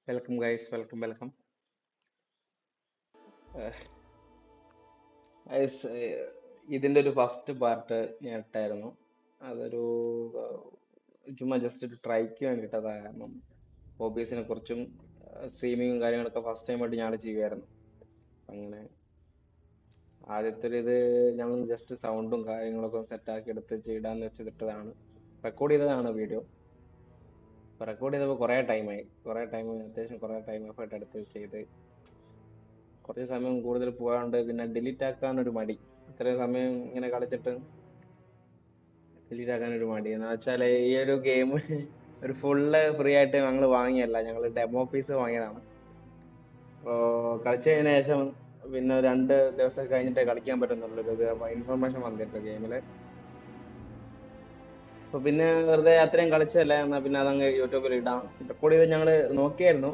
Welcome guys, welcome welcome. Guys, ഇതിന്റെ ഒരു first part ഞാൻ ഇട്ടായിരുന്നു. അതൊരു ചുമ്മാ ജസ്റ്റ് ഒരു ട്രൈക്ക് വേണ്ടിയിട്ടതാ. കാരണം ഹോബീസിനെ കുറിച്ചും സ്ട്രീമിങ്ങും കാര്യങ്ങളൊക്കെ ഫസ്റ്റ് ടൈം ആയിട്ട് ഞാൻ ചെയ്യുമായിരുന്നു. അങ്ങനെ ആദ്യത്തെ ഒരു ഇത് ഞങ്ങൾ ജസ്റ്റ് സൗണ്ടും കാര്യങ്ങളൊക്കെ സെറ്റ് ആക്കി എടുത്ത് ചെയ്താന്ന് വെച്ചിട്ടതാണ്. റെക്കോർഡ് ചെയ്തതാണ് വീഡിയോ. റെക്കോർഡ് ചെയ്തപ്പോൾ കുറേ ടൈം അത്യാവശ്യം കുറേ ടൈം എഫേർട്ട് എടുത്ത് ചെയ്ത് കുറച്ച് സമയം കൂടുതൽ പോകാണ്ട് പിന്നെ ഡിലീറ്റ് ആക്കാനൊരു മടി. ഇത്രയും സമയം ഇങ്ങനെ കളിച്ചിട്ട് ഡിലീറ്റ് ആക്കാനൊരു മടി എന്ന് വെച്ചാൽ ഈ ഒരു ഗെയിം ഒരു ഫുള്ള് ഫ്രീ ആയിട്ട് ഞങ്ങൾ വാങ്ങിയല്ല, ഞങ്ങൾ ഡെമോ പീസ് വാങ്ങിയതാണ്. അപ്പോൾ കളിച്ചു കഴിഞ്ഞ ശേഷം പിന്നെ ഒരു 2 ദിവസം കഴിഞ്ഞിട്ടേ കളിക്കാൻ പറ്റുന്നുള്ളൂ. ഒരു ഇൻഫർമേഷൻ വന്നിട്ട് ഗെയിമില്. അപ്പൊ പിന്നെ വെറുതെ അത്രയും കളിച്ചല്ലേ, എന്നാ പിന്നെ അതങ്ങ് യൂട്യൂബിൽ ഇടാം. റെക്കോർഡ് ചെയ്ത് ഞങ്ങൾ നോക്കിയായിരുന്നു.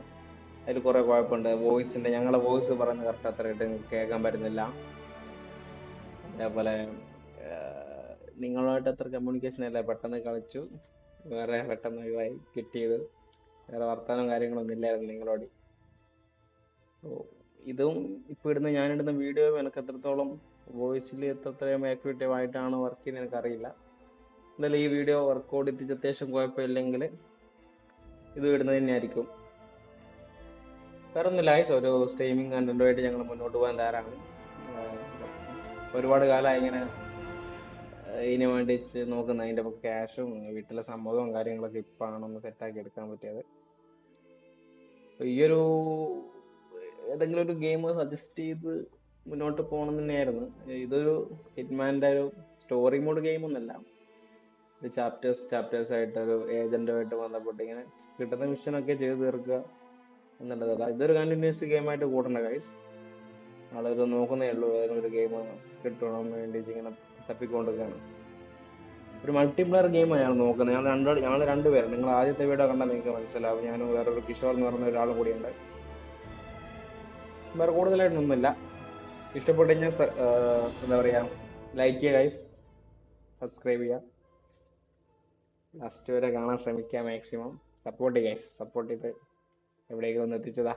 അതിൽ കുറെ കുഴപ്പമുണ്ട്. ഞങ്ങളെ വോയിസ് പറയുന്നത് കറക്റ്റ് അത്രയായിട്ട് കേൾക്കാൻ പറ്റുന്നില്ല. അതേപോലെ ആഹ്, നിങ്ങളുമായിട്ട് അത്ര കമ്മ്യൂണിക്കേഷൻ അല്ല. പെട്ടെന്ന് കളിച്ചു, വേറെ പെട്ടെന്ന് ഒഴിവായി കിറ്റ് ചെയ്തു. വേറെ വർത്താനം കാര്യങ്ങളൊന്നും ഇല്ലായിരുന്നു നിങ്ങളോട്. ഓ, ഇതും ഇപ്പൊ ഞാനിടുന്ന വീഡിയോ എനിക്ക് എത്രത്തോളം വോയിസിൽ എത്രയും ആക്യുറേറ്റീവ് ആയിട്ടാണ് വർക്ക് ചെയ്യുന്നത് എനിക്കറിയില്ല. എന്തായാലും ഈ വീഡിയോ വർക്കൗട്ട് ചെയ്തിട്ട് അത്യാവശ്യം കുഴപ്പമില്ലെങ്കിൽ ഇത് ഇടുന്നത് തന്നെയായിരിക്കും. വേറെ ഒന്നുമില്ല guys, ഒരു സ്ട്രീമിംഗ് കണ്ടന്റുമായിട്ട് ഞങ്ങൾ മുന്നോട്ട് പോകാൻ തയ്യാറാണ്. ആഹ്, ഒരുപാട് കാലമായി ഇങ്ങനെ ഇതിനു വേണ്ടി നോക്കുന്ന. അതിന്റെ ക്യാഷും വീട്ടിലെ സമ്മതവും കാര്യങ്ങളൊക്കെ ഇപ്പാണ് ഒന്ന് സെറ്റാക്കി എടുക്കാൻ പറ്റിയത്. അപ്പൊ ഈ ഒരു ഏതെങ്കിലും ഒരു ഗെയിം സജസ്റ്റ് ചെയ്ത് മുന്നോട്ട് പോകണം തന്നെയായിരുന്നു. ഇതൊരു ഹിറ്റ്മാന്റെ ഒരു സ്റ്റോറി മോഡ് ഗെയിം ഒന്നല്ല. ഒരു ചാപ്റ്റേഴ്സ് ആയിട്ട് ഒരു ഏജന്റുമായിട്ട് ബന്ധപ്പെട്ട് ഇങ്ങനെ കിട്ടുന്ന മിഷനൊക്കെ ചെയ്ത് തീർക്കുക എന്നുള്ളതല്ല. ഇതൊരു കണ്ടിന്യൂസ് ഗെയിമായിട്ട് കൂട്ടണ്ട ഗൈസ്. ആളൊരു നോക്കുന്നേ ഉള്ളൂ, ഏതെങ്കിലും ഒരു ഗെയിം കിട്ടണമെന്ന് വേണ്ടി ഇങ്ങനെ തപ്പിക്കൊണ്ടിരിക്കുകയാണ്. ഒരു മൾട്ടിപ്ലെയർ ഗെയിമാണ് ഞാൻ നോക്കുന്നത്. ഞങ്ങൾ രണ്ടുപേരും. നിങ്ങൾ ആദ്യത്തെ വീഡിയോ കണ്ടാൽ നിങ്ങൾക്ക് മനസ്സിലാവും. ഞാനും വേറൊരു കിഷോർ എന്ന് പറഞ്ഞ ഒരാളും കൂടിയുണ്ട്. വേറെ കൂടുതലായിട്ടൊന്നുമില്ല. ഇഷ്ടപ്പെട്ടു കഴിഞ്ഞാൽ എന്താ പറയാ, ലൈക്ക് ചെയ്യുക ഗൈസ്, സബ്സ്ക്രൈബ് ചെയ്യുക, ലാസ്റ്റ് വരെ കാണാൻ ശ്രമിക്കുക. മാക്സിമം സപ്പോർട്ട് ചെയ്യുക ഗൈസ്. സപ്പോർട്ട് ചെയ്ത് എവിടേക്ക് ഒന്ന് എത്തിച്ചതാ.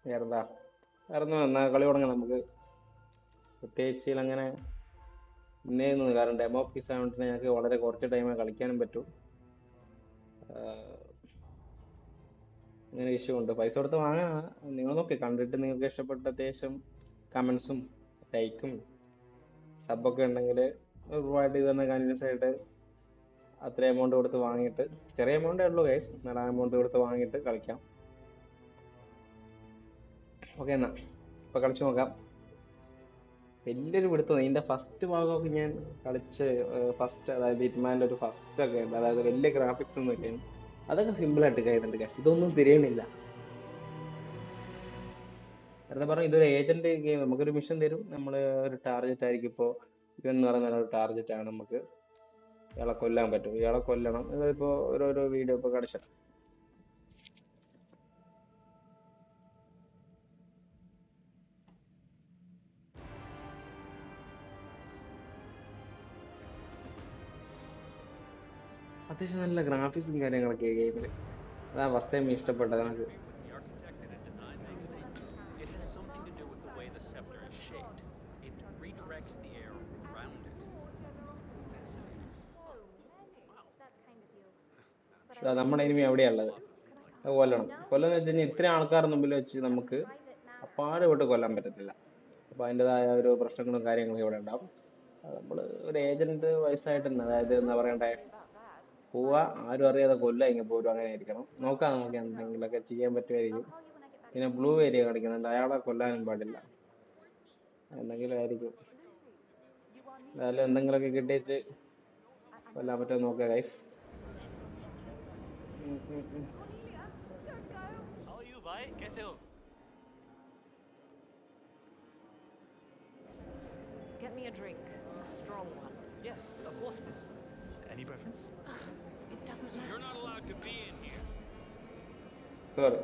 വേറെന്താ, വേറൊന്നും എന്നാ കളി തുടങ്ങാം നമുക്ക്. പ്രത്യേകിച്ച് അങ്ങനെ ഇന്നേയൊന്നും, കാരണം ഡെമോ പീസ് ആയതുകൊണ്ട് ഞങ്ങൾക്ക് വളരെ കുറച്ച് ടൈമേ കളിക്കാനും പറ്റൂ. അങ്ങനെ ഇഷ്യൂ ഉണ്ട്. പൈസ കൊടുത്ത് വാങ്ങാ. നിങ്ങൾ നോക്കി കണ്ടിട്ട് നിങ്ങൾക്ക് ഇഷ്ടപ്പെട്ട അത്യാവശ്യം കമന്റ്സും ലൈക്കും സബൊക്കെ ഉണ്ടെങ്കിൽ പ്രൊവൈഡ് ചെയ്ത് തന്നെ കണ്ടിന്യൂസ് ആയിട്ട് അത്ര എമൗണ്ട് കൊടുത്ത് വാങ്ങിയിട്ട്, ചെറിയ എമൗണ്ടേ ഉള്ളൂ ഗൈസ്, നല്ല എമൗണ്ട് കൊടുത്ത് വാങ്ങിയിട്ട് കളിക്കാം. ഓക്കെ, എന്നാ ഇപ്പൊ കളിച്ചു നോക്കാം. വലിയൊരു പിടുത്തം ഇതിന്റെ ഫസ്റ്റ് ഭാഗമൊക്കെ ഞാൻ കളിച്ച്, ഫസ്റ്റ് അതായത് ഹിറ്റ്മാൻ്റെ ഒരു ഫസ്റ്റ് ഒക്കെ ഉണ്ട്, അതായത് വലിയ ഗ്രാഫിക്സ് ഒന്നും ഇല്ല. അതൊക്കെ സിമ്പിൾ ആയിട്ട് കഴിയുന്നുണ്ട് ഗൈസ്. ഇതൊന്നും തിരിയണില്ല. വെറുതെ പറഞ്ഞ ഇതൊരു ഏജന്റ് ഗെയിം. നമുക്കൊരു മിഷൻ തരും, നമ്മൾ ഒരു ടാർഗറ്റ് ആയിരിക്കും. ഇപ്പോൾ ഇവൻ എന്ന് പറയുന്ന ഒരു ടാർഗറ്റ് ആണ്. നമുക്ക് ഇയാളെ കൊല്ലാൻ പറ്റും, ഇയാളെ കൊല്ലണം. ഇതിപ്പോ ഓരോരോ വീഡിയോ ഇപ്പൊ കാണിച്ച അത്യാവശ്യം നല്ല ഗ്രാഫിക്സും കാര്യങ്ങളൊക്കെ ഗെയിമില്. അതാ ഫസ്റ്റ് ടൈം ഇഷ്ടപ്പെട്ടത് നമുക്ക്. നമ്മുടെ എനിമി എവിടെയാ ഉള്ളത്? അത് കൊല്ലണം. കൊല്ലം വെച്ച് കഴിഞ്ഞാൽ ഇത്രയും ആൾക്കാരുടെ മുമ്പിൽ വെച്ച് നമുക്ക് അപ്പാടെ വിട്ട് കൊല്ലാൻ പറ്റത്തില്ല. അപ്പൊ അതിൻ്റെതായ ഒരു പ്രശ്നങ്ങളും കാര്യങ്ങളും ഇവിടെ ഉണ്ടാവും. നമ്മള് ഒരു ഏജന്റ് വയസ്സായിട്ട് തന്നെ, അതായത് എന്താ പറയണ്ടേ, പോവാ, ആരും അറിയാതെ കൊല്ല, ഇങ്ങനെ പോരും. അങ്ങനെ ആയിരിക്കണം. നോക്കാം, നമുക്ക് എന്തെങ്കിലുമൊക്കെ ചെയ്യാൻ പറ്റുമായിരിക്കും. പിന്നെ ബ്ലൂ ഏരിയ കളിക്കുന്നുണ്ട്, അയാളെ കൊല്ലാനും പാടില്ല. എന്തെങ്കിലും ആയിരിക്കും. എന്തായാലും എന്തെങ്കിലുമൊക്കെ കിട്ടിയിട്ട് കൊല്ലാൻ പറ്റുമോ നോക്കുക guys. Get me a drink, a strong one. Yes, of course, miss. Any preference? It doesn't You're not matter. allowed to be in here. Sorry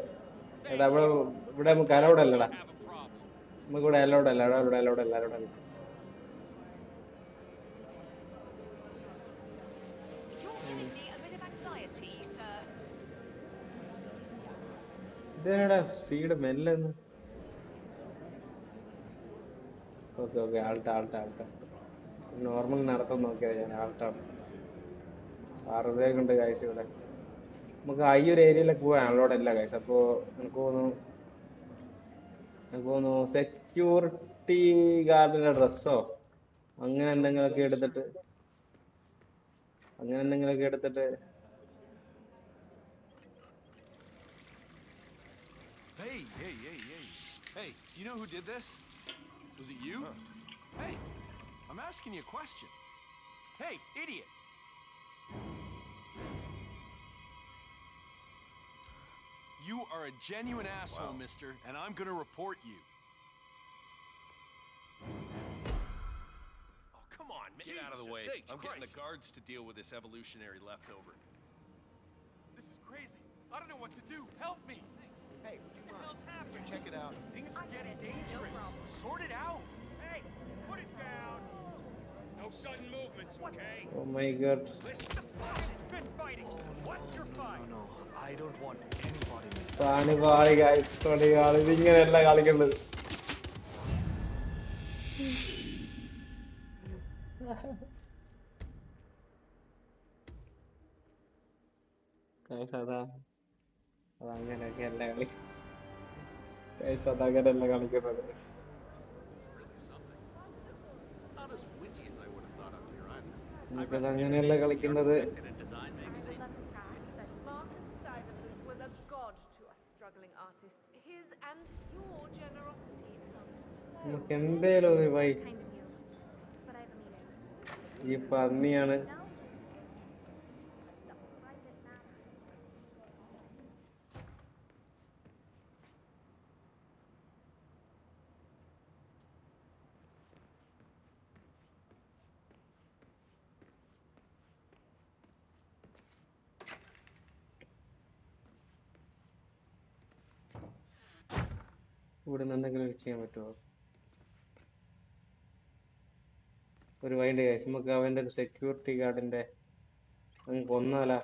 എടാ, Thank ഇവിടെ you. ഇവിടെ I'm നമുക്ക് glad അലൗഡ് we അല്ലടാ. don't have a problem. നമുക്ക് ഇവിടെ allowed അല്ല. ഇവിടെ allowed അല്ല, അലൗഡ് അല്ല. You're giving me a bit of anxiety, sir. ഇതെടാ സ്പീഡ് മെല്ലെ. ഓക്കെ ഓക്കെ, ആൾട്ട ആൾട്ട ആൾട്ട. നോർമൽ നടത്തം നോക്കിയത് ഞാൻ, ആൾട്ടാണ്. 60 കാഴ്ച ഇവിടെ. നമുക്ക് ഈ ഒരു ഏരിയയിലൊക്കെ പോകാൻ അലോഡ് അല്ല കാഴ്ച. അപ്പോ എനിക്ക് തോന്നുന്നു സെക്യൂരിറ്റി ഗാർഡിന്റെ ഡ്രസ്സോ അങ്ങനെ എന്തെങ്കിലുമൊക്കെ എടുത്തിട്ട് അങ്ങനെ എന്തെങ്കിലുമൊക്കെ എടുത്തിട്ട് Hey, hey, hey, hey. Hey, you know who did this? Was it you? Hey, I'm asking you a question. Hey, idiot. You are a genuine asshole, Wow. mister, and I'm gonna report you. Oh, come on, man. Get out of the way. Jesus H. I'm getting the Christ. guards to deal with this evolutionary leftover. This is crazy. I don't know what to do. Help me. Hey, would you What the mind? hell's happening? Check it out. Things are I get getting it. No dangerous. problem. Sort it out. Hey, put it down. No sudden movements, okay? Oh my God. Listen. What the fuck? Been fighting. What's your fight? No. I don't want anybody missing. പണിപാളി guys, പണിപാളി. ഇതിങ്ങനെയല്ല കളിക്കേണ്ടത്. Guys അതങ്ങനെയൊക്കെയല്ല കളി. Guys അതങ്ങനെയല്ല കളിക്കുന്നത്. It's really something. Not as witty as I would have thought up here either. നമുക്കത് അങ്ങനെയല്ല കളിക്കുന്നത്. In a design I have magazine. a letter that Marcus Stuyvesant was a god to us struggling artists. His and your generosity helped so നമുക്ക് എന്തേലും ഒരു Y. kind of you. But I have a meeting. ഈ പന്നിയാണ്. No? It's a private matter. ഇവിടുന്ന് എന്തെങ്കിലും ചെയ്യാൻ പറ്റുമോ? ഒരു wind guys, നമുക്ക് അവന്റെ ഒരു സെക്യൂരിറ്റി ഗാർഡിന്റെ അങ്ങ് കൊന്നാലാ?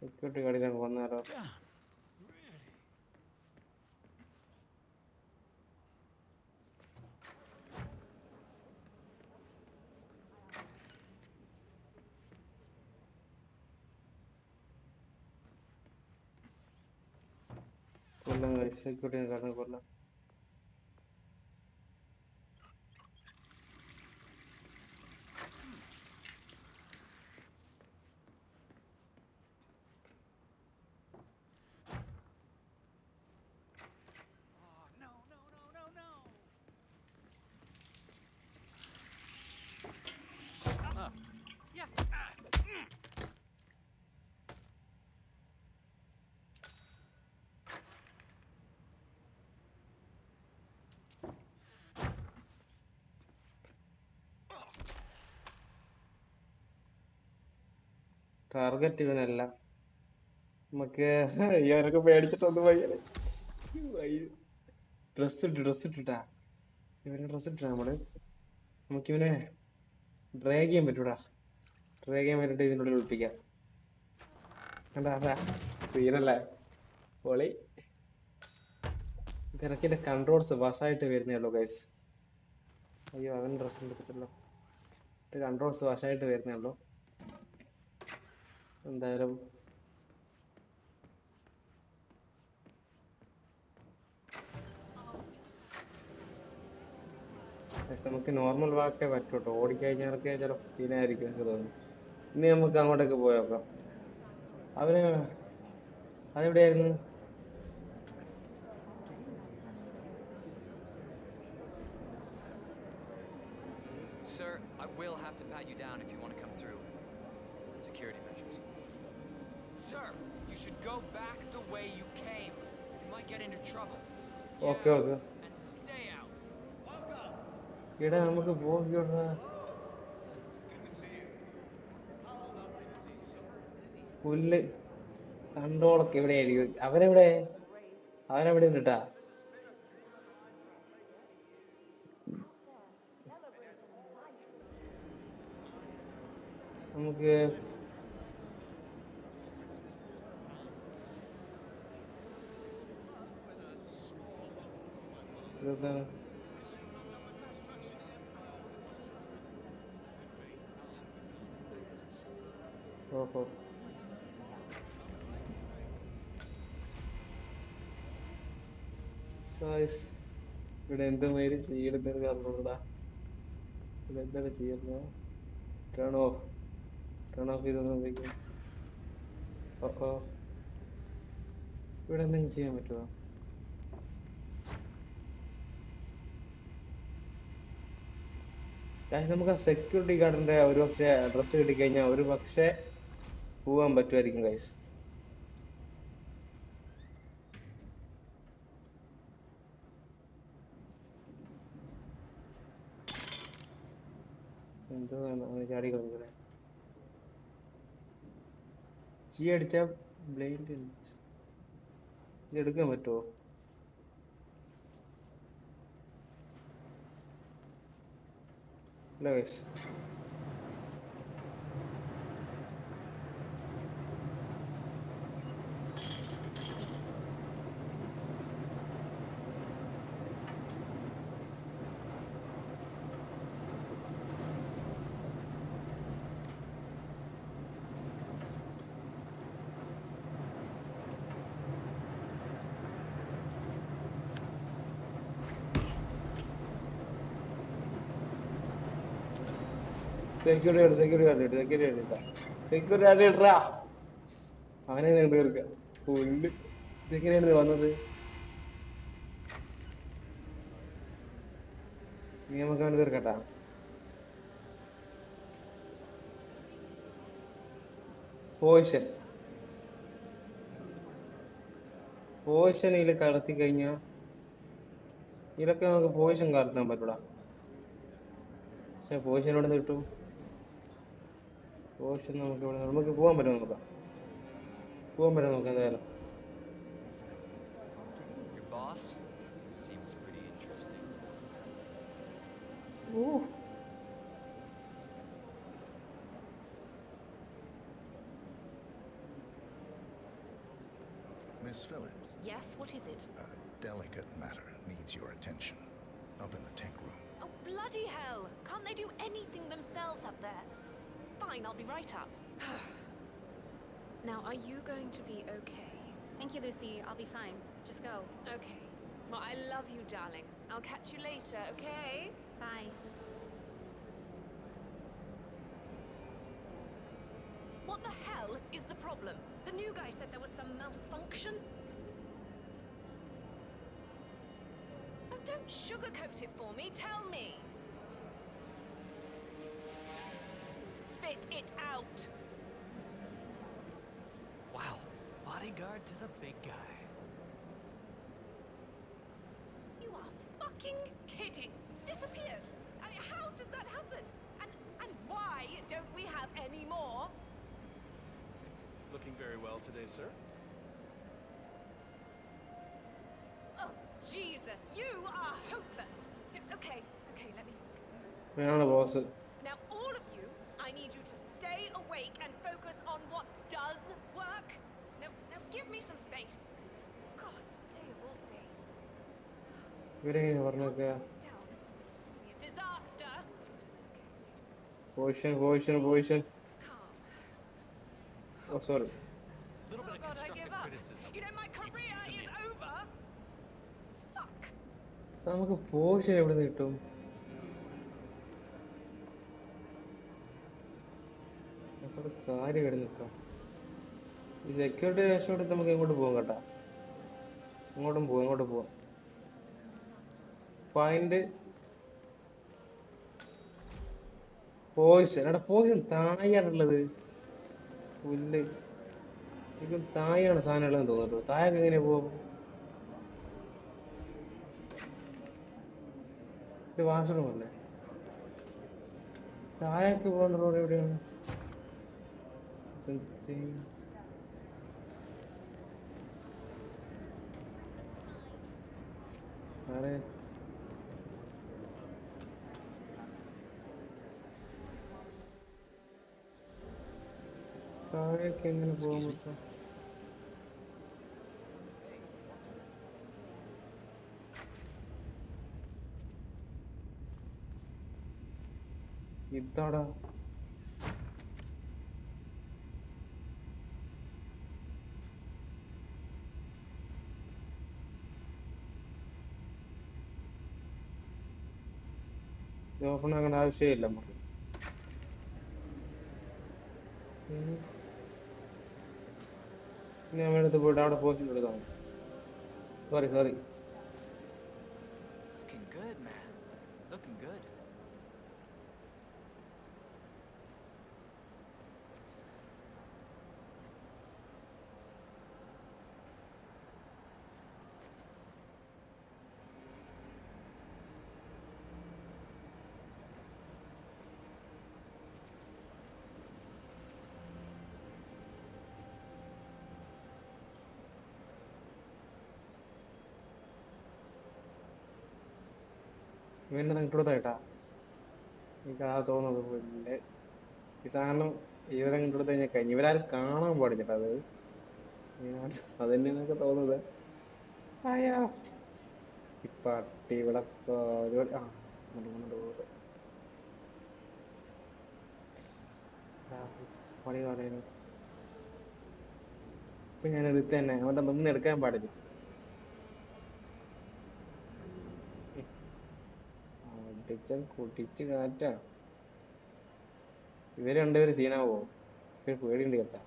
സെക്യൂരിറ്റി ഗാർഡിനെ കൊന്നാലോ? Damn. Really? കൊല്ലാം ഗൈസ്, സെക്യൂരിറ്റി ഗാർഡിനെ കൊല്ലാം. Oh, no. Yeah. ടാർഗറ്റ് ഇവനല്ല. നമുക്ക് ഇവനൊക്കെ പേടിച്ചിട്ടൊന്നും വയ്യ. ഡ്രസ് ഇട്ടിട്ടാ ഇവന് ഡ്രസ് ഇട്ടാ നമുക്കിവനെ ഡ്രാഗ് ചെയ്യാൻ പറ്റൂടാ. ഡ്രാഗ് ചെയ്യാൻ പറ്റിട്ട് ഇതിൻ്റെ ഉള്ളിൽ ഒളിപ്പിക്കാം. അതാ സീനല്ലേ പൊളി. ഇതിനൊക്കെ കൺട്രോൾസ് വശമായിട്ട് വരുന്നേ ഉള്ളൂ ഗൈസ്. അയ്യോ, അവൻ ഡ്രസ് എടുത്തിട്ടല്ലോ. കൺട്രോൾസ് വശമായിട്ട് വരുന്നേ ഉള്ളൂ. എന്തായാലും നമുക്ക് നോർമൽ വാക്കേ പറ്റൂട്ടോ. ഓടിക്കഴിഞ്ഞാലൊക്കെ ചില സീനായിരിക്കും എനിക്ക് തോന്നുന്നു. ഇനി നമുക്ക് അങ്ങോട്ടേക്ക് പോയോക്കാം. അവന് അതെവിടെയായിരുന്നു? Sir, I will have to pat you down if you want to come through. Security measures. Sir, you should go back the way you came. You might get into trouble. Okay okay. And stay out. ഇടാ നമുക്ക് പോകിടാ. പുല്ല് കണ്ടോളൊക്കെ എവിടെയായിരിക്കും? അവനെവിടെ? അവനെവിടെ നിന്നിട്ടാ? നമുക്ക് ഇതെന്താണ്? ഓഹോ, guys, ഇവിടെ എന്തുമാതിരി ചെയ്യണമെന്ന് പറഞ്ഞോടാ. ഇവിടെ എന്താണ് ചെയ്യുന്നത്? ടേൺ ഓഫ്, ടേൺ ഓഫ് ചെയ്തൊന്നും. ഓ, ഇവിടെ എന്തെങ്കിലും ചെയ്യാൻ പറ്റുമോ? ഗായ്സ്, നമുക്ക് ആ സെക്യൂരിറ്റി ഗാർഡിന്റെ ഒരു പക്ഷേ അഡ്രസ്സ് കിട്ടിക്കഴിഞ്ഞാൽ ഒരു പക്ഷേ പോവാൻ പറ്റുമായിരിക്കും ഗൈസ്. എന്തോ ചാടി കളിക്കണേ. ചീ അടിച്ച ബ്ലൈൻഡ് ഇത് എടുക്കാൻ പറ്റുമോ? ഇല്ല ഗൈസ്. സെക്യൂരിറ്റി ഇട്ടാ അവനെ തീർക്ക. പുല്ല്, ഇതെങ്ങനെയാണ് വന്നത്? നീ നമുക്ക് അവനെ തീർക്കട്ടാ. പോയിഷൻ ഇതിൽ കടത്തി കഴിഞ്ഞാ ഇതിലൊക്കെ നമുക്ക് പോയിഷൻ കടത്താൻ പറ്റൂടാ. പക്ഷെ പോയിഷൻ ഇവിടെ നിന്ന് കിട്ടും. പോയിഷൻ നമുക്ക് പോകാൻ പറ്റും. നോക്കാം എന്തായാലും. Your boss seems pretty interesting. Miss Phillips, Yes, what is it? a delicate matter needs your attention. Up in the tech room. Oh, bloody hell! Can't they do anything themselves up there? Fine, I'll be right up. Now, are you going to be okay? Thank you, Lucy. I'll be fine. Just go. Okay. Well, I love you, darling. I'll catch you later, okay? Bye. What the hell is the problem? The new guy said there was some malfunction. Oh, don't sugarcoat it for me. Tell me. Spit it out. Wow. Bodyguard to the big guy. You are fucking kidding. Disappeared. I mean, how does that happen? And why don't we have any more? Looking very well today, sir. Oh, Jesus, you are hopeless. Okay, let me... ഞാനാണ് boss. Now, all of you, I need you to stay awake and focus on what does work. Now give me some space. God, day of all days. ഇവരെങ്ങനെ പറഞ്ഞൊക്കെ? Down. Be a disaster. Poison. Calm. Oh sorry. Little bit Oh of God, I constructive give up. criticism. You know, my career equals a is win. over. Fuck. നമുക്ക് പോയിഷൻ എവിടെ നിന്ന് കിട്ടും? അപ്പൊ കാര്യം എവിടെ നിൽക്കാം? ഈ സെക്യൂരിറ്റി രക്ഷപ്പെടുത്ത് നമുക്ക് എങ്ങോട്ട് പോകാം കേട്ടാ. ഇങ്ങോട്ടും പോവാം. ഫൈൻഡ് പോയിഷൻ. എടാ, പോയിഷൻ താഴെയാണുള്ളത്. പുല്ല്, ശരിക്കും താഴെയാണ് സാധനം ഉള്ളതെന്ന് തോന്നുന്നു. താഴേക്ക് എങ്ങനെയാ പോവാ? ഇത് വാഷ്റൂം അല്ലേ? താഴേക്ക് പോകേണ്ട റോഡ് എവിടെയാണ്? ആരെ താഴേക്ക് എങ്ങനെ പോകാൻ Excuse me? പറ്റും? ഇതാടാ. ഇത് ഓപ്പൺ ആക്കേണ്ട ആവശ്യമില്ല നമുക്ക്. ഇനി നമ്മുടെ അടുത്ത് പോയിട്ട് അവിടെ പോസ്റ്റ് എടുത്താൽ മതി. Sorry. Looking good, man. Looking good. ഇവന്റെ നിങ്ങൾക്കെടുത്തായിട്ടാ എനിക്കതാ തോന്നുന്നത്. പുല്ല് ഈ സാധനം ഇവരെ നിങ്ങൾക്കെടുത്ത് കഴിഞ്ഞാൽ കഴിഞ്ഞു. ഇവരാരും കാണാൻ പാടില്ല. അത് അത് തന്നെയെന്നൊക്കെ തോന്നുന്നത്. അയ്യോ ഈ പട്ടി ഇവിടെ പരിപാടി. ആ കൊണ്ടുപോകുന്നുണ്ട് പോകട്ടെ. പണി പറയുന്നു. ഇപ്പൊ ഞാൻ എടുത്ത് തന്നെ അവന്റെ നിന്ന് എടുക്കാൻ പാടില്ല. അടിച്ചാൽ കുട്ടിച്ച് കാറ്റാ. ഇവര് രണ്ടുപേര് സീനാവോ? പേടിയുണ്ട് കേട്ടാ.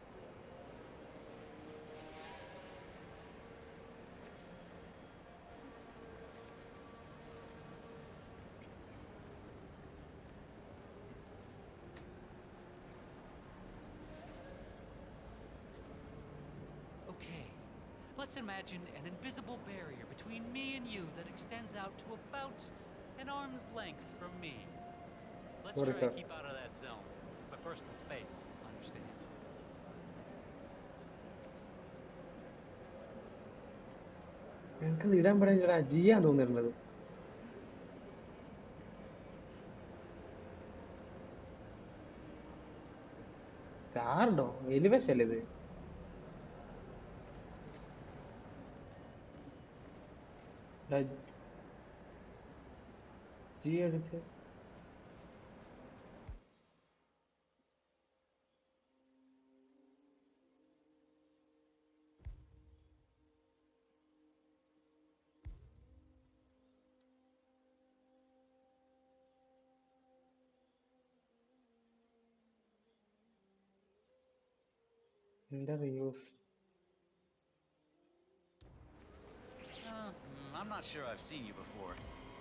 Okay. Let's imagine an invisible barrier between me and you that extends out to about an arm's length from me. Let's Sorry, try sir. to keep out of that zone. It's my personal space, understand? എനിക്കത് ഇടാൻ പാടില്ല. ജിയാൻ തോന്നിയിരുന്നത്. കാറുണ്ടോ? എലിവേശല്ലേ ഇത്? G അടിച്ച് എന്റെ Reus. I'm not sure I've seen you before.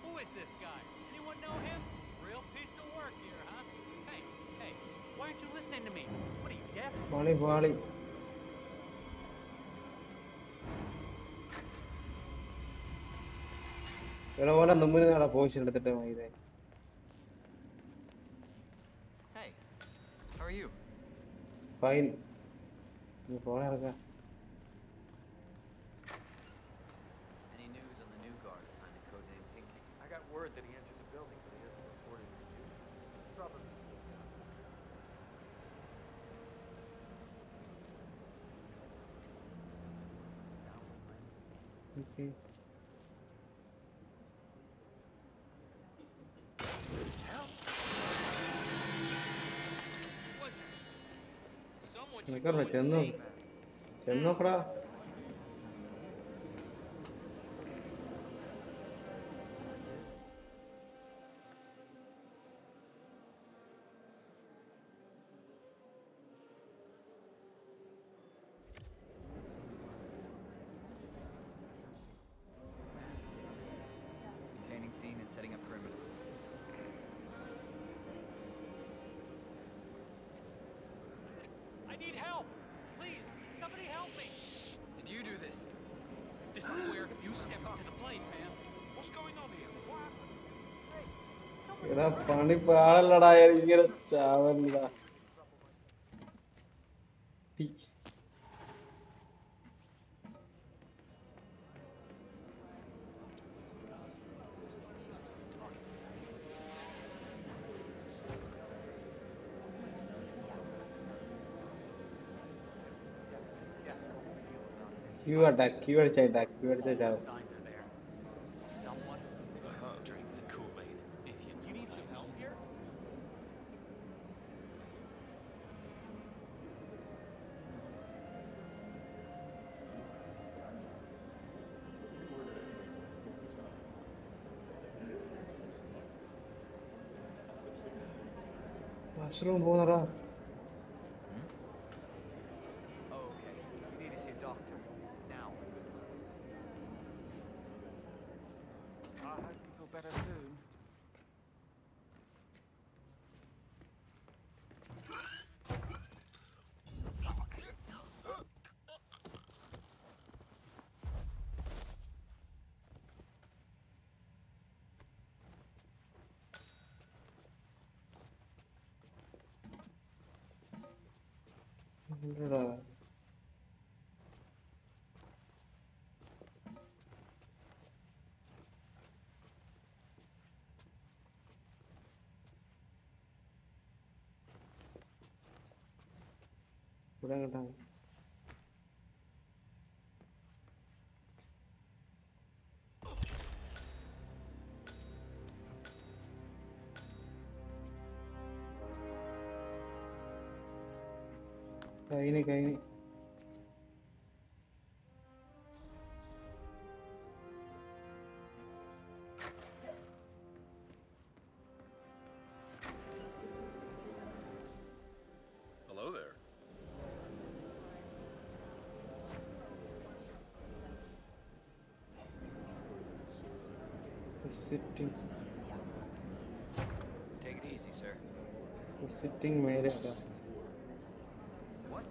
Who is this guy? Anyone know him? Real piece of work here, huh? Hey, why aren't you listening to me? What are you, deaf? പാളി. ഇവിടെ പോലെ മുമ്പിൽ നിന്നാ post എടുത്തിട്ട് ഇതേ. Hey, how are you? Fine. Phone ഇറക്കാം. Any news on the new guard assigned to codename Pinky? I got word that he entered the building, but he hasn't reported for duty. He's probably still down there. Okay. നിനക്കറിഞ്ഞ ചെന്നോക്കടാ. Containing scene and setting up perimeter. I need help! Please, somebody help me! Did you do this? This is where you step up to the plate, man. What's going on here? What happened? എടാ പണി പാടല്ലടാ. ഇങ്ങനെ ചാവല്ലടാ. Q അട്ടാ, Q അടിച്ചാ Q അടിച്ചാ All the ചാവും. signs are there. Someone drink the Kool-Aid. If you need some help here? Washroom പോകുന്നടാ. Oh, okay. You need to see a doctor. Now. I hope you feel better soon. ഇല്ലടാ. ഇവിടെ കേട്ടാ. കൈന് Hello there. Take it easy, sir. Sitting മേലെ അതാ. What?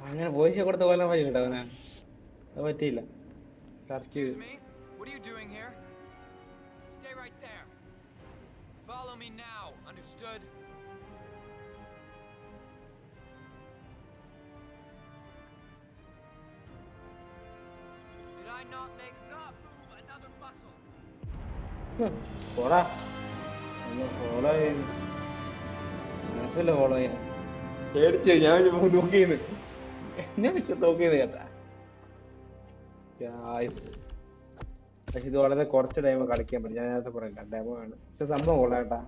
അങ്ങനെ voice കൊടുത്ത പോലെ മതി കേട്ടോ അവനെ. അത് പറ്റിയില്ല. സെർച്ച് Excuse ചെയ്തു. me? What are you doing here? Stay right there. Follow me now. Understood? Did I not make not move another muscle? പോടാ. ഒന്ന് ഫോളോ ചെയ്യുന്നു. മനസ്സില്ല ഫോളോ ചെയ്യാൻ. പേടിച്ചു ഞാൻ നോക്കിയെന്ന്. ഞാൻ വെച്ച് നോക്കിയത് കേട്ടാ. പക്ഷെ ഇത് വളരെ കുറച്ച് ടൈം കളിക്കാൻ പറ്റും. ഞാൻ നേരത്തെ പറയില്ല, ഡെമോ ആണ്. പക്ഷെ സംഭവം കൊള്ളാം കേട്ടാ,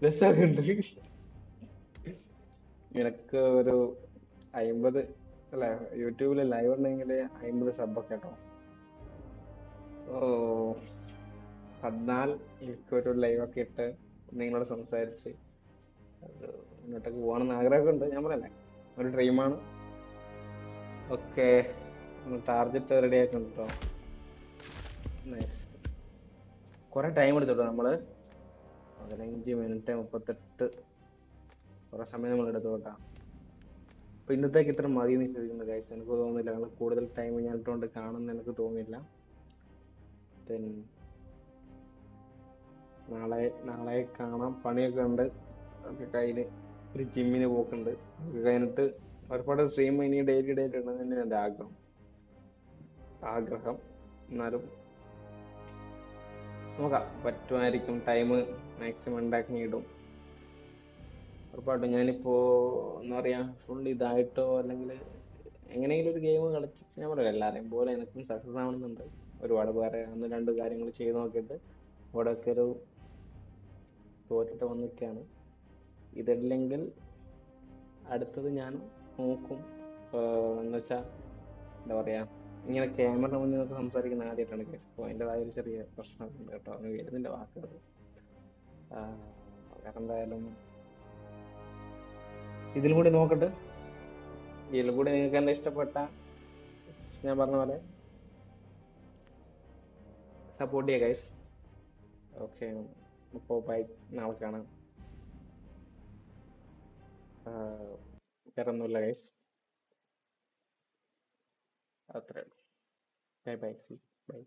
രസമൊക്കെ ഉണ്ട്. നിനക്ക് ഒരു 50 അല്ല യൂട്യൂബിൽ ലൈവ് ഉണ്ടെങ്കിൽ 50 സബ്ബൊക്കെ കേട്ടോ. ഓ 14 എനിക്കൊരു ലൈവൊക്കെ ഇട്ട് നിങ്ങളോട് സംസാരിച്ച് മുന്നോട്ടേക്ക് പോകണമെന്ന് ആഗ്രഹമൊക്കെ ഉണ്ട്. ഞാൻ പറയല്ലേ, ഒരു ഡ്രീമാണ്. ഓക്കെ, ടാർഗറ്റ് റെഡി ആയിട്ടുണ്ട് കേട്ടോ. നൈസ്. കുറെ ടൈം എടുത്തു കേട്ടോ. നമ്മള് 15 മിനിറ്റ് 38 കുറെ സമയം നമ്മൾ എടുത്തു കേട്ടാ. അപ്പൊ ഇന്നത്തേക്ക് ഇത്ര മതി എന്ന് ചോദിക്കുന്നത് ഗൈസ്, എനിക്ക് തോന്നുന്നില്ല. നിങ്ങൾ കൂടുതൽ ടൈം ഞാൻ ഇട്ടുകൊണ്ട് കാണുമെന്ന് എനിക്ക് തോന്നുന്നില്ല. Then നാളെ കാണാം. പണിയൊക്കെ ഉണ്ട്. ഒക്കെ കഴിഞ്ഞ് ഒരു ജിമ്മിന് പോക്കുണ്ട്. ഒക്കെ കഴിഞ്ഞിട്ട് ഒരുപാട് സ്ട്രീം ഇനി ഡെയിലി ഉണ്ടെന്ന് തന്നെയാണ് എൻ്റെ ആഗ്രഹം. എന്നാലും നോക്കാം, പറ്റുമായിരിക്കും. ടൈം മാക്സിമം ഉണ്ടാക്കി ഇടും ഉറപ്പായിട്ടും. ഞാനിപ്പോ എന്താ പറയാ, ഫുൾ ഇതായിട്ടോ അല്ലെങ്കിൽ എങ്ങനെയെങ്കിലും ഒരു ഗെയിം കളിച്ച് ഞാൻ പറയാം എല്ലാവരെയും പോലെ എനിക്കും സക്സസ് ആവണമെന്നുണ്ട്. ഒരുപാട് പേരെ 1-2 കാര്യങ്ങൾ ചെയ്ത് നോക്കിയിട്ട് അവിടെയൊക്കെ ഒരു തോറ്റിട്ട് വന്നിരിക്കുകയാണ്. ഇതല്ലെങ്കിൽ അടുത്തത് ഞാൻ നോക്കും. എന്ന് വെച്ചാൽ എന്താ പറയാ, ഇങ്ങനെ ക്യാമറ മുന്നിൽ നിന്നൊക്കെ സംസാരിക്കുന്ന ആദ്യമായിട്ടാണ് കേസ്. അപ്പോൾ അതിൻ്റെതായ ഒരു ചെറിയ പ്രശ്നമുണ്ട് കേട്ടോ. അങ്ങ് വരുന്നില്ല വാക്കുകൾ. വേറെ എന്തായാലും ഇതിലും കൂടി നോക്കട്ടെ. ഇതിലും കൂടി നിങ്ങൾക്ക് എന്നെ ഇഷ്ടപ്പെട്ട ഞാൻ പറഞ്ഞ പോലെ സപ്പോർട്ട് ചെയ്യുക ഗൈസ്. ഓക്കെ, അപ്പോൾ ബൈ, നാളെ കാണാം. വേറെ ഒന്നുമില്ല ഗൈസ്, അത്രേ ഉള്ളൂ. Bye bye, see by.